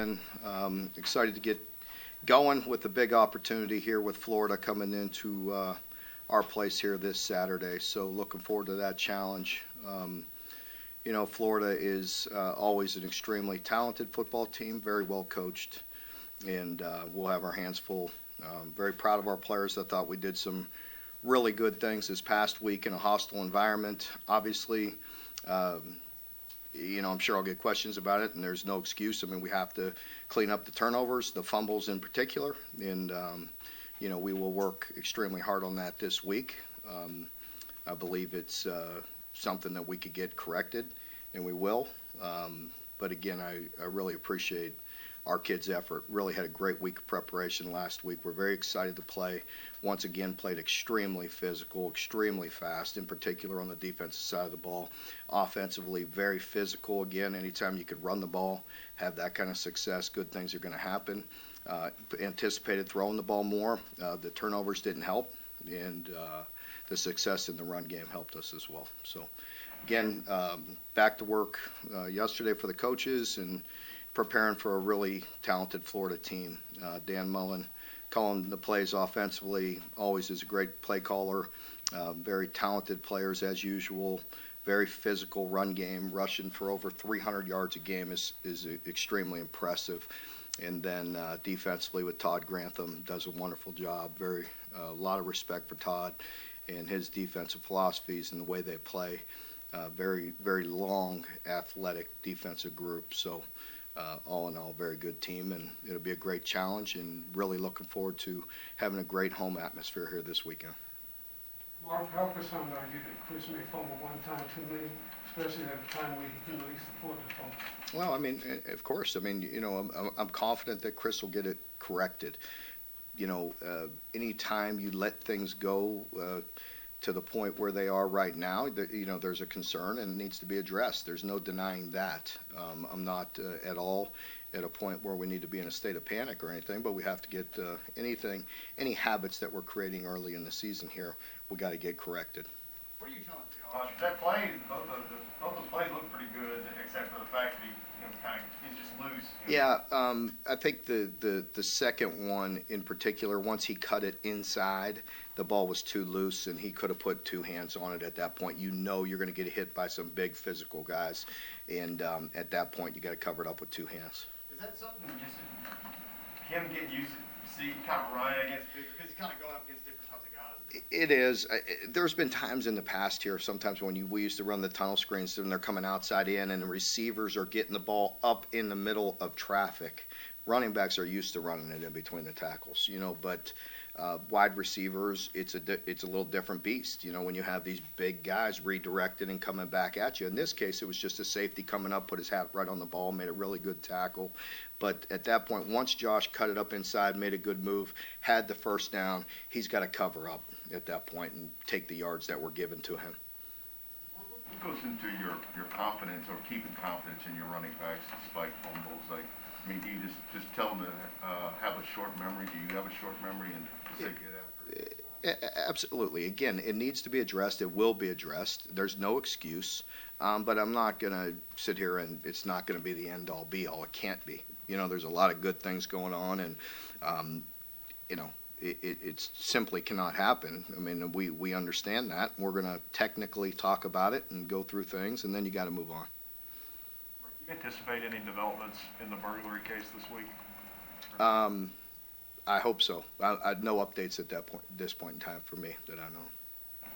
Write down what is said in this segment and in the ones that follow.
again. Excited to get going with the big opportunity here with Florida coming into our place here this Saturday. So looking forward to that challenge. Florida is always an extremely talented football team, very well coached, and we'll have our hands full. Very proud of our players. I thought we did some really good things this past week in a hostile environment. Obviously, I'm sure I'll get questions about it, and there's no excuse. I mean, we have to clean up the turnovers, the fumbles in particular, and we will work extremely hard on that this week. I believe it's something that we could get corrected, and we will. But again, I really appreciate our kids' effort. Really had a great week of preparation last week. We're very excited to play. Once again, played extremely physical, extremely fast, in particular on the defensive side of the ball. Offensively, very physical. Again, anytime you could run the ball, have that kind of success, good things are going to happen. Anticipated throwing the ball more. The turnovers didn't help, and the success in the run game helped us as well. So, again, back to work yesterday for the coaches and preparing for a really talented Florida team. Dan Mullen calling the plays offensively, always is a great play caller. Very talented players as usual. Very physical run game, rushing for over 300 yards a game is extremely impressive. And then defensively with Todd Grantham, does a wonderful job. A lot of respect for Todd and his defensive philosophies and the way they play. Very, very long, athletic defensive group. So all in all, very good team, and it'll be a great challenge, and really looking forward to having a great home atmosphere here this weekend. Mark, how concerned are you that Chris may fumble one time too many, especially at a time where he can release the fourth fumble? Well, I mean, of course. I mean, I'm confident that Chris will get it corrected. Any time you let things go to the point where they are right now, there's a concern and it needs to be addressed. There's no denying that. I'm not at all at a point where we need to be in a state of panic or anything, but we have to get any habits that we're creating early in the season here, we got to get corrected. What are you telling me, Josh? That play, both those plays look pretty good, except for the fact that he's just loose. Yeah, I think the second one in particular, once he cut it inside, the ball was too loose, and he could have put two hands on it at that point. You're going to get hit by some big physical guys, and at that point, you got to cover it up with two hands. Is that something just him getting used to see kind of run against, because he's kind of going up against different types of guys? It is. There's been times in the past here, sometimes when we used to run the tunnel screens, and they're coming outside in, and the receivers are getting the ball up in the middle of traffic. Running backs are used to running it in between the tackles, but wide receivers, it's a little different beast. When you have these big guys redirected and coming back at you. In this case, it was just a safety coming up, put his hat right on the ball, made a really good tackle. But at that point, once Josh cut it up inside, made a good move, had the first down, he's got to cover up at that point and take the yards that were given to him. What goes into your confidence or keeping confidence in your running backs despite fumbles? Do you just tell them to have a short memory? Do you have a short memory and say get after it? Absolutely. Again, it needs to be addressed. It will be addressed. There's no excuse. But I'm not going to sit here and it's not going to be the end-all, be-all. It can't be. There's a lot of good things going on, and, it simply cannot happen. I mean, we understand that. We're going to technically talk about it and go through things, and then you got to move on. Do you anticipate any developments in the burglary case this week? I hope so. No updates at this point in time for me that I know.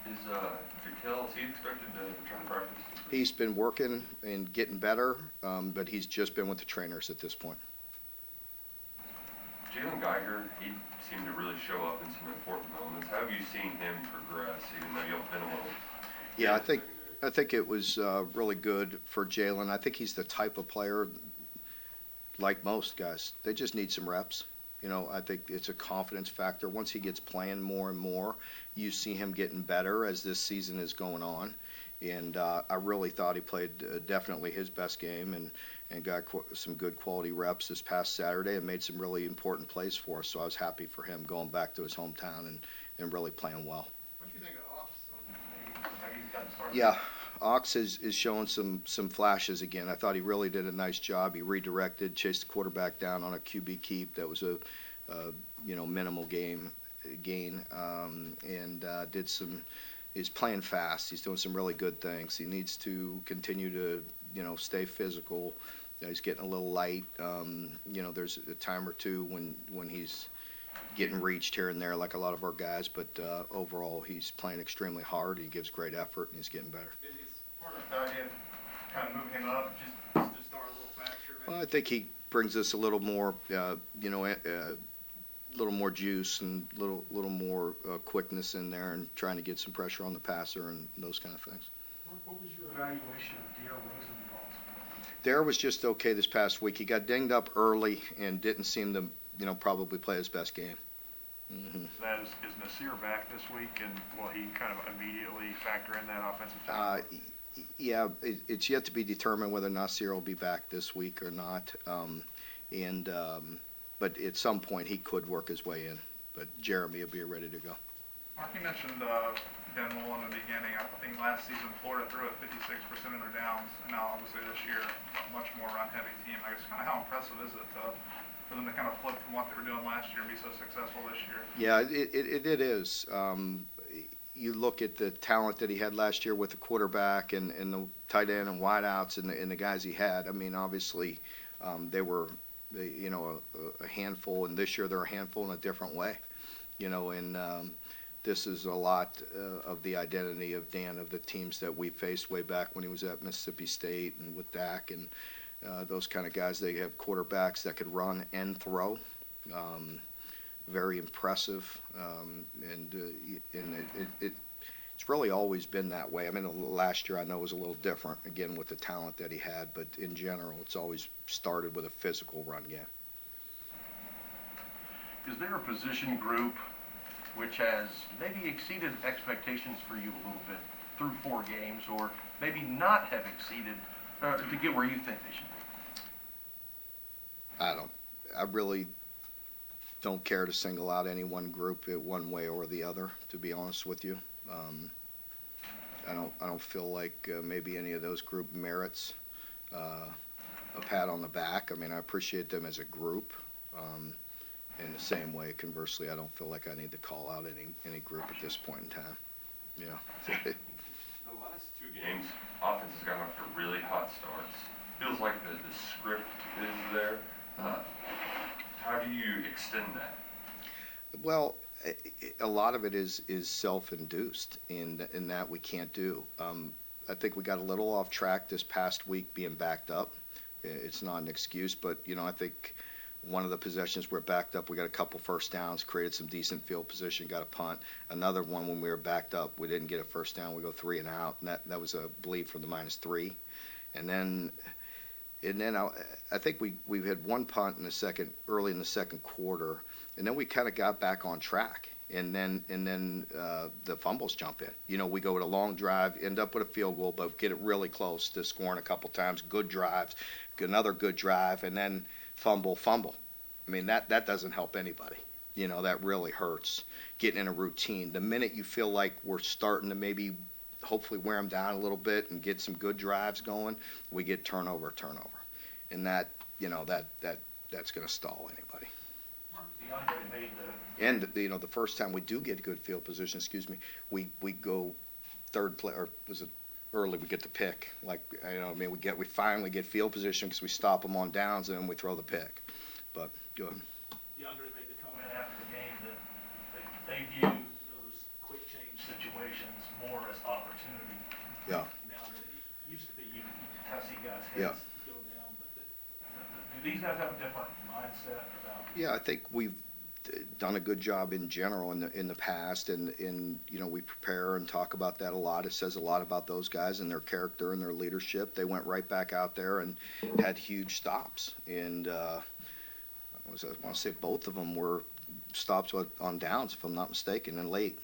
Is he expected to return to practice? He's been working and getting better, but he's just been with the trainers at this point. Jaylen Geiger, he seemed to really show up in some important moments. How have you seen him progress, even though you've been a little? Yeah, I think it was really good for Jaylen. I think he's the type of player, like most guys, they just need some reps. I think it's a confidence factor. Once he gets playing more and more, you see him getting better as this season is going on. And I really thought he played definitely his best game and got some good quality reps this past Saturday and made some really important plays for us. So I was happy for him going back to his hometown and really playing well. What do you think of Ops? How he's gotten started? Yeah, Ox is showing some flashes again. I thought he really did a nice job. He redirected, chased the quarterback down on a QB keep. That was a minimal gain, and did some. He's playing fast. He's doing some really good things. He needs to continue to stay physical. He's getting a little light. There's a time or two when he's getting reached here and there like a lot of our guys, but overall he's playing extremely hard. He gives great effort, and he's getting better. It's part of the idea to kind of move him up just to start a little faster. Well, I think he brings us a little more, little more juice and little more quickness in there, and trying to get some pressure on the passer and those kind of things. What was your evaluation of Dare Rosenthal? Dare was just okay this past week. He got dinged up early and didn't seem to, probably play his best game. Mm-hmm. That is Nasir back this week, and will he kind of immediately factor in that offensive side? Yeah, it's yet to be determined whether Nasir will be back this week or not. But at some point he could work his way in. But Jeremy will be ready to go. Mark, you mentioned Ben Moore in the beginning. I think last season Florida threw at 56% of their downs, and now obviously this year a much more run-heavy team. I guess kind of how impressive is it for them to kind of flip from what they were doing last year and be so successful this year? Yeah, it is. You look at the talent that he had last year with the quarterback and the tight end and wideouts and the guys he had. I mean, obviously, they were a handful, and this year they're a handful in a different way. This is a lot of the identity of Dan, of the teams that we faced way back when he was at Mississippi State and with Dak and those kind of guys. They have quarterbacks that could run and throw. Very impressive, it's really always been that way. I mean, last year I know was a little different, again, with the talent that he had, but in general, it's always started with a physical run game. Is there a position group which has maybe exceeded expectations for you a little bit through 4 games, or maybe not have exceeded to get where you think they should be? I really don't care to single out any one group one way or the other, to be honest with you. I don't feel like maybe any of those group merits a pat on the back. I mean, I appreciate them as a group. In the same way, conversely, I don't feel like I need to call out any group at this point in time. Yeah. The last 2 games, offense has gotten off to really hot starts. Feels like the script is there. How do you extend that? Well, a lot of it is self-induced in that we can't do. I think we got a little off track this past week being backed up. It's not an excuse, but, I think one of the possessions we're backed up, we got a couple first downs, created some decent field position, got a punt. Another one when we were backed up, we didn't get a first down. We go 3 and out, and that was a bleed from the -3. And then I think we had one punt early in the second quarter, and then we kind of got back on track. And then the fumbles jump in. We go with a long drive, end up with a field goal, but get it really close to scoring a couple times. Good drives, another good drive, and then fumble. I mean, that doesn't help anybody. That really hurts, getting in a routine. The minute you feel like we're starting to maybe hopefully wear them down a little bit and get some good drives going, we get turnover. And that's going to stall anybody. DeAndre made And the first time we do get good field position, we go third play, or was it early? We get the pick. We finally get field position because we stop them on downs and then we throw the pick. But go ahead. DeAndre made the comment after the game that they view those quick change situations more as opportunity. Yeah. Now that it used to be you have seen guys Yeah. heads go down, but do these guys have a different mindset about? Yeah, I think we've done a good job in general in the past, and we prepare and talk about that a lot. It says a lot about those guys and their character and their leadership. They went right back out there and had huge stops, and I want to say both of them were stops on downs, if I'm not mistaken, and late.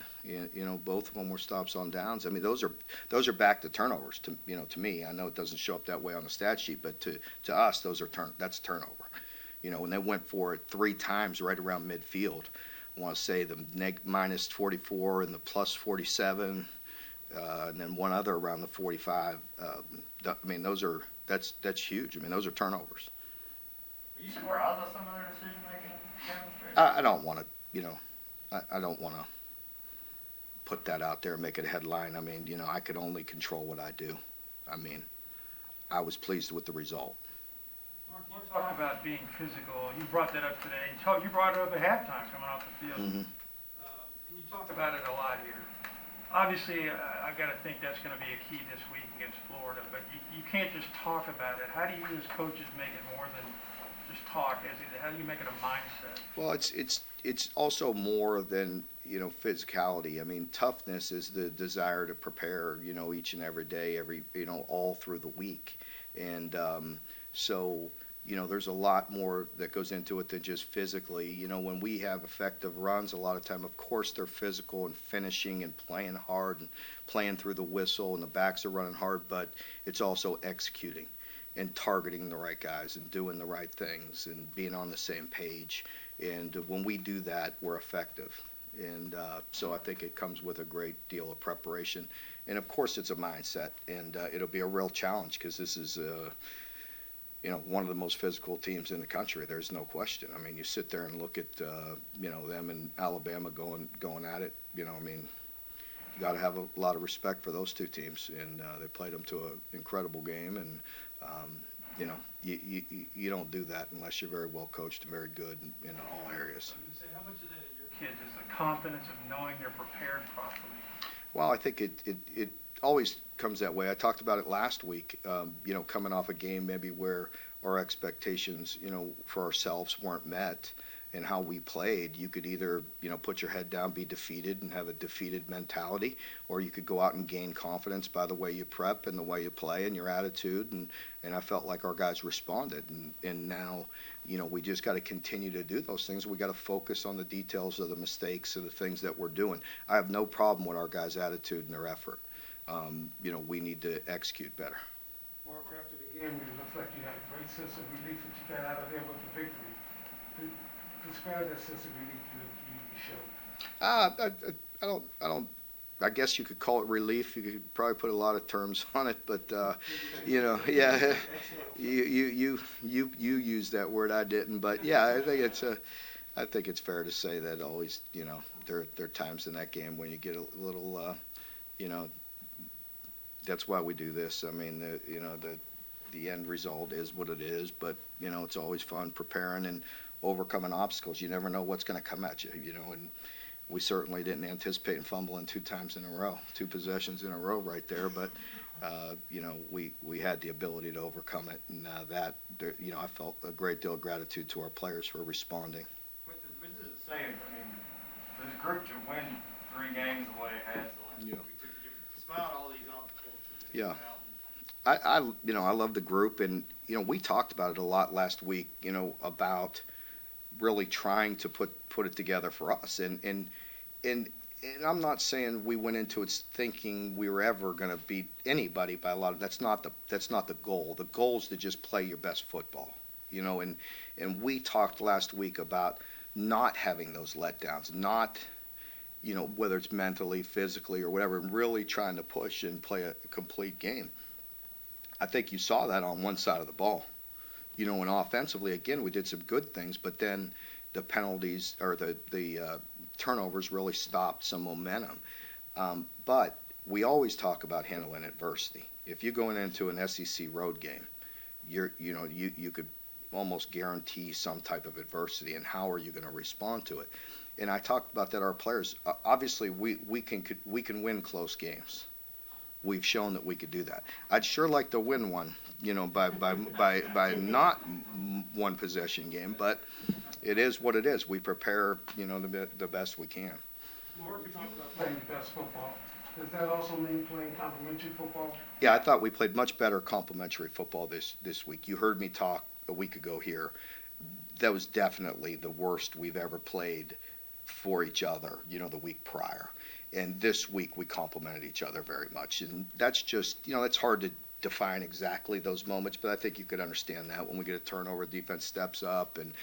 Both of them were stops on downs. I mean, those are back to turnovers. To me, I know it doesn't show up that way on the stat sheet, but to us, that's turnover. When they went for it 3 times right around midfield. I want to say the -44 and the +47. and then one other around the 45. I mean, that's huge. I mean, those are turnovers. Are you surprised at some of their decision making down the stretch? I don't want to, I don't want to put that out there and make it a headline. I mean, I could only control what I do. I mean, I was pleased with the result. Mark, you talked about being physical. You brought that up today. You brought it up at halftime coming off the field. Mm-hmm. And you talk about it a lot here. Obviously, I got to think that's going to be a key this week against Florida, but you can't just talk about it. How do you as coaches make it more than just talk? How do you make it a mindset? Well, it's also more than, physicality. I mean, toughness is the desire to prepare, each and every day, all through the week. And so, there's a lot more that goes into it than just physically. When we have effective runs, a lot of time, of course, they're physical and finishing and playing hard and playing through the whistle and the backs are running hard, but it's also executing and targeting the right guys and doing the right things and being on the same page. And when we do that, we're effective. And so I think it comes with a great deal of preparation. And, of course, it's a mindset. And it'll be a real challenge because this is, one of the most physical teams in the country. There's no question. I mean, you sit there and look at, them and Alabama going at it. You got to have a lot of respect for those two teams. And they played them to an incredible game. And, you don't do that unless you're very well coached and very good in all areas. How much of that in your kids is the confidence of knowing they're prepared properly? Well, I think it always comes that way. I talked about it last week, coming off a game maybe where our expectations, for ourselves weren't met and how we played. You could either, put your head down, be defeated and have a defeated mentality, or you could go out and gain confidence by the way you prep and the way you play and your attitude. And I felt like our guys responded. And now, we just got to continue to do those things. We got to focus on the details of the mistakes of the things that we're doing. I have no problem with our guys' attitude and their effort. We need to execute better. Mark, after the game, it looks like you had a great sense of relief that you got out of there with the victory. Describe that sense of relief you showed. I guess you could call it relief. You could probably put a lot of terms on it, but yeah, you use that word. I didn't, but yeah, I think it's fair to say that always, there are times in that game when you get a little, that's why we do this. I mean, the end result is what it is, but it's always fun preparing and overcoming obstacles. You never know what's going to come at you, and we certainly didn't anticipate fumbling 2 times in a row, 2 possessions in a row right there, but we had the ability to overcome it, and I felt a great deal of gratitude to our players for responding. What does it say? I mean, for this group to win 3 games the way it has the last 2 weeks, despite all these obstacles. Yeah. I love the group, and we talked about it a lot last week, about really trying to put it together for us, and I'm not saying we went into it thinking we were ever going to beat anybody by a lot of. That's not the goal. The goal is to just play your best football, and we talked last week about not having those letdowns, not whether it's mentally, physically, or whatever, really trying to push and play a complete game. I think you saw that on one side of the ball. And offensively, again, we did some good things, but then the penalties or the turnovers really stopped some momentum. But we always talk about handling adversity. If you're going into an SEC road game, you could almost guarantee some type of adversity, and how are you going to respond to it? And I talked about that. Our players, obviously, we can win close games. We've shown that we could do that. I'd sure like to win one, by not 1 possession game, but it is what it is. We prepare, the best we can. Mark, you talked about playing the best football. Does that also mean playing complementary football? Yeah, I thought we played much better complementary football this week. You heard me talk a week ago here. That was definitely the worst we've ever played for each other, the week prior. And this week we complemented each other very much. And that's just, that's hard to define exactly those moments, but I think you could understand that when we get a turnover, defense steps up and,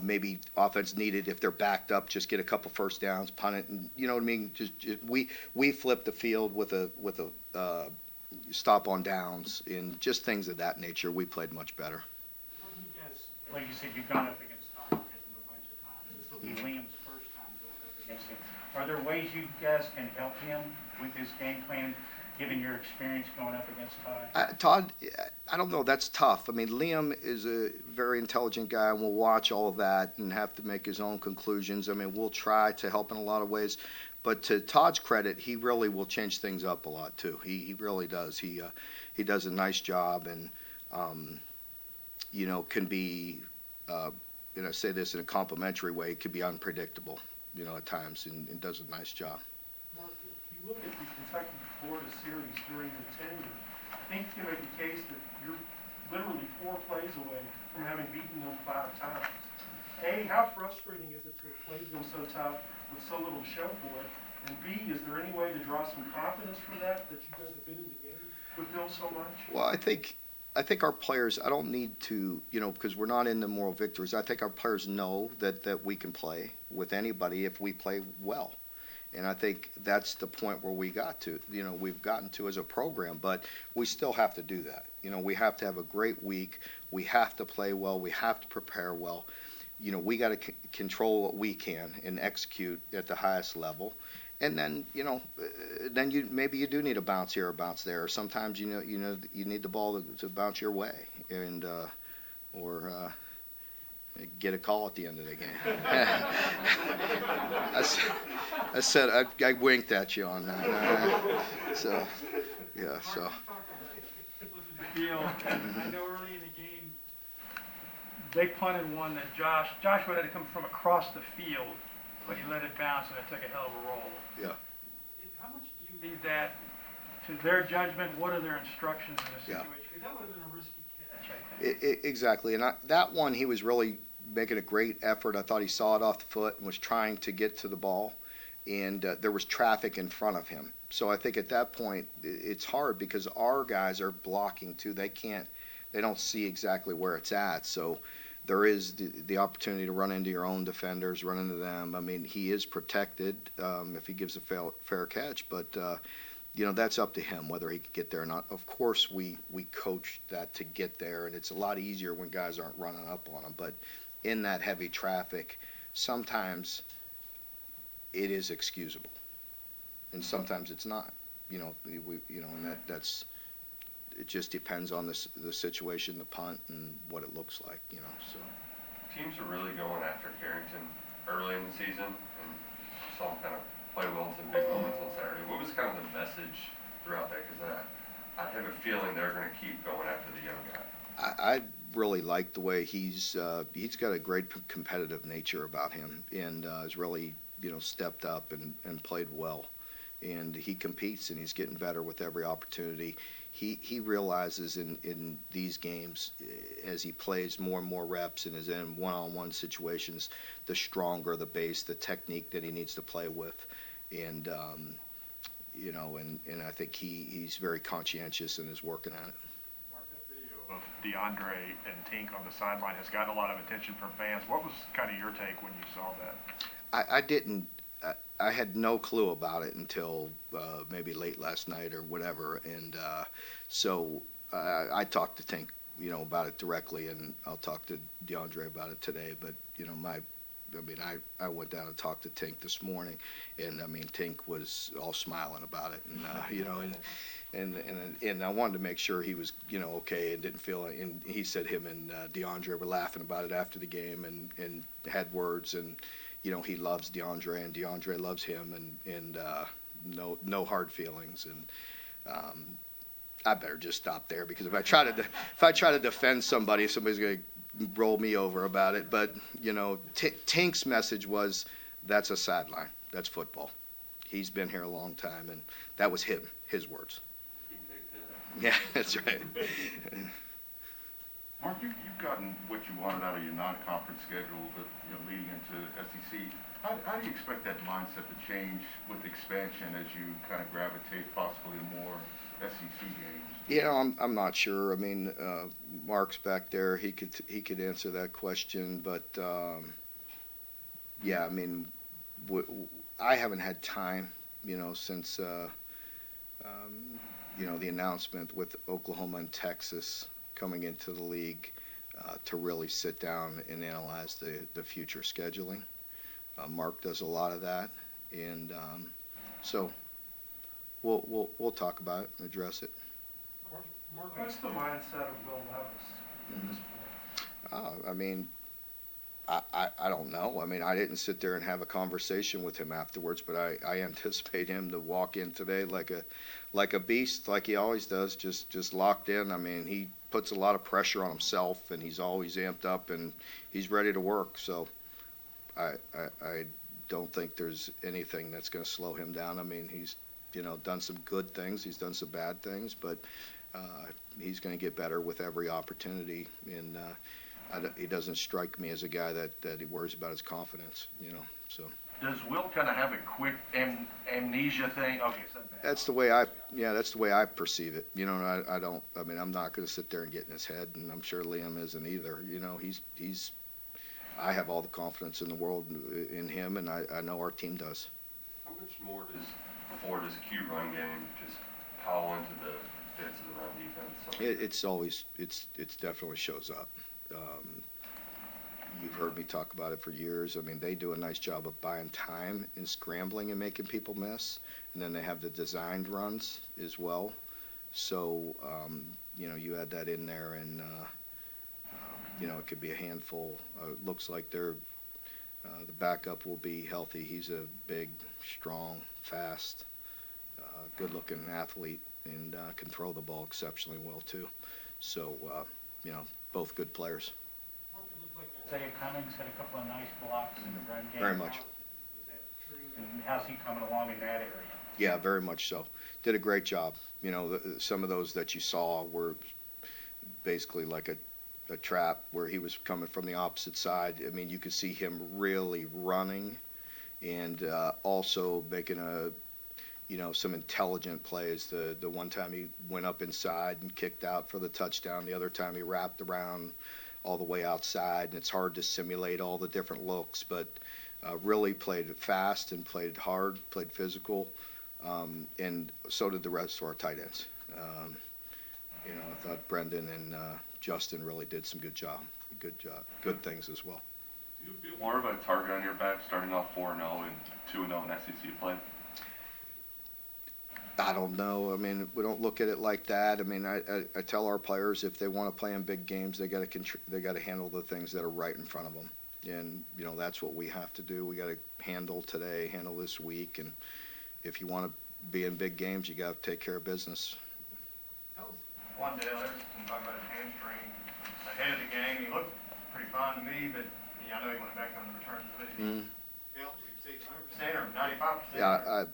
maybe offense needed if they're backed up, just get a couple first downs, punt it, and you know what I mean. Just we flip the field with a stop on downs and just things of that nature. We played much better. Well, you guys, like you said, you've gone up against Todd, hit him a bunch of times. This will be Liam's first time going up against him. Are there ways you guys can help him with his game plan, given your experience going up against Todd? Todd, I don't know. That's tough. I mean, Liam is a very intelligent guy, and will watch all of that and have to make his own conclusions. I mean, we'll try to help in a lot of ways. But to Todd's credit, he really will change things up a lot too. He really does. He does a nice job, and can be say this in a complimentary way, can be unpredictable, at times, and does a nice job. Mark, if you look at the Kentucky-Florida series during the tenure, I think you can make a case that you're literally 4 plays away from having beaten them 5 times. A, how frustrating is it to have played them so tough with so little to show for it? And B, is there any way to draw some confidence from that you guys have been in the game with them so much? Well, I think our players, I don't need to, because we're not in the moral victories. I think our players know that we can play with anybody if we play well. And I think that's the point where we've gotten to as a program, but we still have to do that. We have to have a great week. We have to play well. We have to prepare well. We got to control what we can and execute at the highest level. And then, maybe you do need a bounce here or bounce there. Or sometimes, you need the ball to bounce your way, and or get a call at the end of the game. I said I winked at you on that. So, yeah. So. I know early in the game, they punted one that Josh would have to come from across the field, but he let it bounce and it took a hell of a roll. Yeah. How much do you leave that to their judgment? What are their instructions in this situation? Because that would have been a risky catch, I think. Exactly. And that one, he was really making a great effort. I thought he saw it off the foot and was trying to get to the ball. And there was traffic in front of him. So I think at that point, it's hard because our guys are blocking too. They don't see exactly where it's at. So there is the opportunity to run into your own defenders, run into them. I mean, he is protected if he gives a fair catch, but that's up to him whether he can get there or not. Of course, we coach that to get there, and it's a lot easier when guys aren't running up on him. But in that heavy traffic, sometimes it is excusable, and sometimes it's not. And that's. It just depends on the situation, the punt, and what it looks like, so. Teams are really going after Carrington early in the season, and saw him kind of play well in some big moments on Saturday. What was kind of the message throughout that? Because I have a feeling they're going to keep going after the young guy. I really like the way he's got a great competitive nature about him, and has really, stepped up and played well. And he competes, and he's getting better with every opportunity. He realizes in these games, as he plays more and more reps and is in one-on-one situations, the stronger the base, the technique that he needs to play with. And, and I think he's very conscientious and is working at it. Mark, that video of DeAndre and Tink on the sideline has gotten a lot of attention from fans. What was kind of your take when you saw that? I didn't. I had no clue about it until maybe late last night or whatever, and so I talked to Tink, about it directly, and I'll talk to DeAndre about it today. But I went down and talked to Tink this morning, and Tink was all smiling about it, and and I wanted to make sure he was okay and didn't feel. And he said him and DeAndre were laughing about it after the game and had words and. He loves DeAndre, and DeAndre loves him, and no hard feelings. And I better just stop there, because if I try to defend somebody, somebody's going to roll me over about it. But Tink's message was, that's a sideline, that's football. He's been here a long time, and that was his words. Yeah, that's right. Mark, you've gotten what you wanted out of your non-conference schedule, leading into SEC. How do you expect that mindset to change with expansion as you kind of gravitate possibly to more SEC games? I'm not sure. Mark's back there. He could answer that question, but yeah, I mean, I haven't had time, since the announcement with Oklahoma and Texas coming into the league to really sit down and analyze the future scheduling. Mark does a lot of that, and so we'll talk about it and address it. Mark, what's the mindset of Will Levis at this point? I mean, I don't know. I mean, I didn't sit there and have a conversation with him afterwards, but I anticipate him to walk in today like a beast, like he always does, just locked in. I mean, he puts a lot of pressure on himself, and he's always amped up, and he's ready to work. So I don't think there's anything that's going to slow him down. I mean, he's done some good things, he's done some bad things, but he's going to get better with every opportunity, and he doesn't strike me as a guy that he worries about his confidence, so. Does Will kind of have a quick amnesia thing? Okay, That's the way I perceive it. I mean, I'm not going to sit there and get in his head, and I'm sure Liam isn't either. I have all the confidence in the world in him, and I know our team does. How much more does Florida's Q run game just pile into the fits of the run defense? It's definitely shows up. You've heard me talk about it for years. I mean, they do a nice job of buying time and scrambling and making people miss, and then they have the designed runs as well. So you add that in there, and it could be a handful. Looks like the backup will be healthy. He's a big, strong, fast, good-looking athlete, and can throw the ball exceptionally well too. So both good players. Isaiah Cummings had a couple of nice blocks in the run game. Very much. Is that true? And how's he coming along in that area? Yeah, very much so. Did a great job. Some of those that you saw were basically like a trap where he was coming from the opposite side. I mean, you could see him really running and also making some intelligent plays. The one time he went up inside and kicked out for the touchdown. The other time he wrapped around all the way outside, and it's hard to simulate all the different looks, but really played fast and played hard, played physical, and so did the rest of our tight ends. I thought Brendan and Justin really did some good good things as well. Do you feel more of a target on your back starting off 4-0 and 2-0 in SEC play? I don't know. I mean, we don't look at it like that. I mean, I tell our players if they want to play in big games, they got to handle the things that are right in front of them, and that's what we have to do. We got to handle today, handle this week, and if you want to be in big games, you got to take care of business. One day, Anderson talking about his hamstring ahead of the game. He looked pretty fine to me, but I know he went back on the return to the healthy, 100% or 95%. Yeah,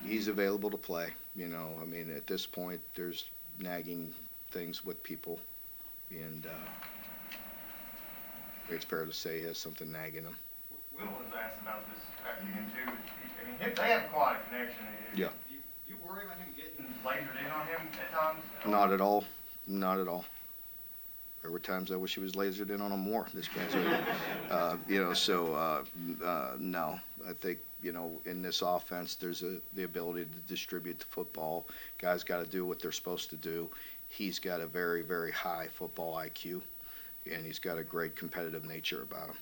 he's available to play. I mean, at this point, there's nagging things with people, and it's fair to say he has something nagging him. Will was asked about this after the game too. I mean, they have quite a connection. Yeah. You worry about him getting lasered in on him at times? Not at all. Not at all. There were times I wish he was lasered in on him more this past week. No. I think, in this offense, there's the ability to distribute the football. Guys got to do what they're supposed to do. He's got a very, very high football IQ, and he's got a great competitive nature about him.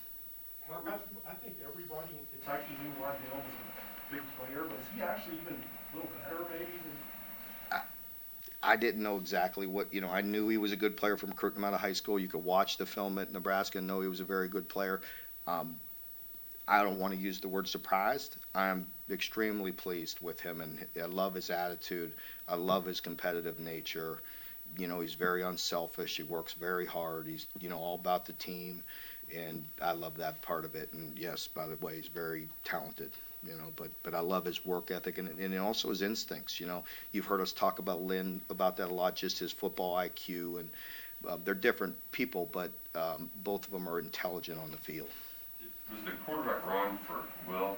I think everybody in Kentucky knew Wardell was a big player, but is he actually even a little better maybe than? I didn't know exactly what, I knew he was a good player from Kirkland out of high school. You could watch the film at Nebraska and know he was a very good player. I don't want to use the word surprised. I am extremely pleased with him, and I love his attitude. I love his competitive nature. He's very unselfish. He works very hard. He's, all about the team, and I love that part of it. And yes, by the way, he's very talented. But I love his work ethic and also his instincts. You've heard us talk about Lynn about that a lot, just his football IQ, and they're different people, but both of them are intelligent on the field. Was the quarterback run for Will,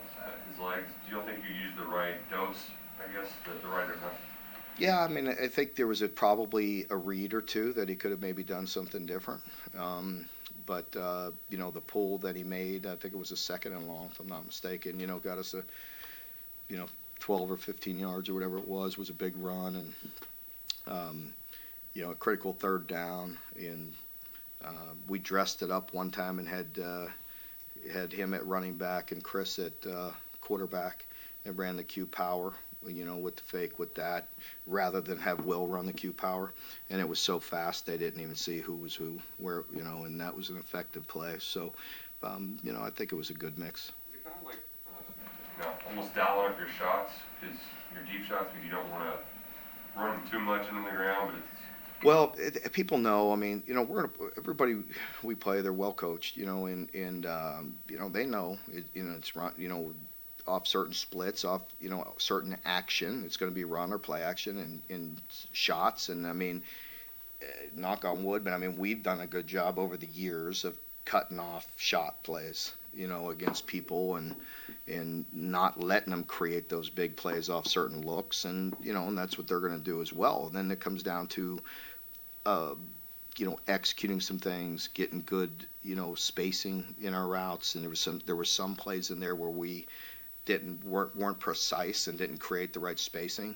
his legs, do you think you used the right dose, I guess, the right enough? Yeah, I mean, I think there was probably a read or two that he could have maybe done something different. But the pull that he made, I think it was a 2nd and long, if I'm not mistaken, got us 12 or 15 yards or whatever it was a big run. And, a critical 3rd down. And we dressed it up one time and had him at running back and Chris at quarterback and ran the Q power, with the fake with that, rather than have Will run the Q power. And it was so fast they didn't even see who was who, where, and that was an effective play. So, I think it was a good mix. Is it kind of like, almost dialing up your shots, because your deep shots, because you don't want to run them too much into the ground, but it's... Well, people know. I mean, everybody we play, they're well coached, and they know. It's run, off certain splits, off certain action. It's going to be run or play action and shots. And I mean, knock on wood, but I mean we've done a good job over the years of cutting off shot plays, against people and not letting them create those big plays off certain looks. And and that's what they're going to do as well. And then it comes down to executing some things, getting good, spacing in our routes. And there were some plays in there where we weren't precise and didn't create the right spacing.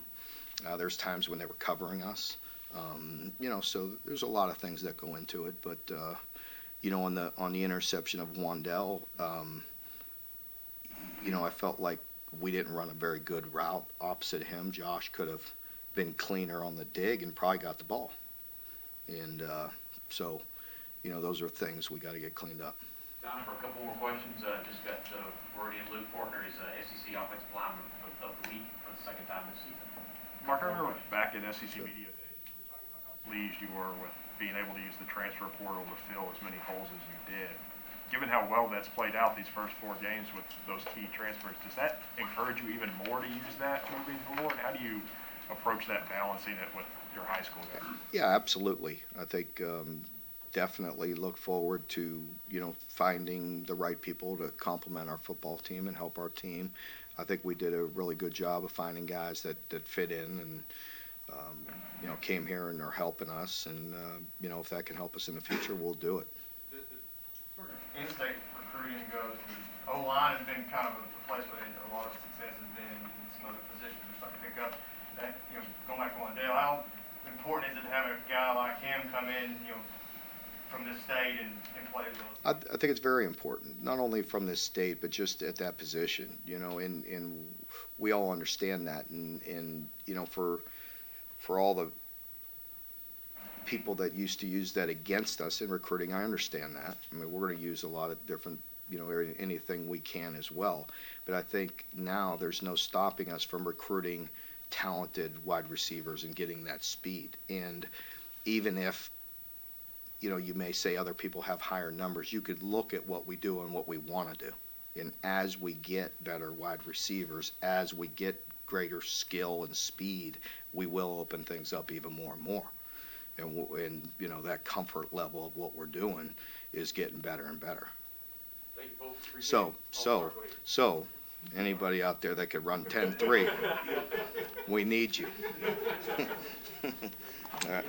There's times when they were covering us. So there's a lot of things that go into it. But on the interception of Wandell, I felt like we didn't run a very good route opposite him. Josh could have been cleaner on the dig and probably got the ball. And so, those are things we got to get cleaned up. Time for a couple more questions. Just got word in Luke Fortner is SEC Offensive Lineman of the Week for the 2nd time this season. Mark, I remember back in SEC Media Days, you were talking about how pleased you were with being able to use the transfer portal to fill as many holes as you did. Given how well that's played out these first 4 games with those key transfers, does that encourage you even more to use that moving forward? How do you approach that, balancing it with your high school guys? Yeah, absolutely. I think definitely look forward to finding the right people to complement our football team and help our team. I think we did a really good job of finding guys that fit in and came here and are helping us. And if that can help us in the future, we'll do it. The sort of in-state recruiting goes, O-line has been kind of a place where a lot of success has been in some other positions are starting to pick up. That, going back to Wandell, how important is it to have a guy like him come in, from this state and play as well? I think it's very important, not only from this state, but just at that position, and we all understand that. And for all the people that used to use that against us in recruiting, I understand that. I mean, we're going to use a lot of different, anything we can as well. But I think now there's no stopping us from recruiting talented wide receivers and getting that speed. And even if you may say other people have higher numbers, you could look at what we do and what we want to do. And as we get better wide receivers, as we get greater skill and speed, we will open things up even more and more. And that comfort level of what we're doing is getting better and better. Thank you both. So, anybody out there that could run 10-3, we need you. All right.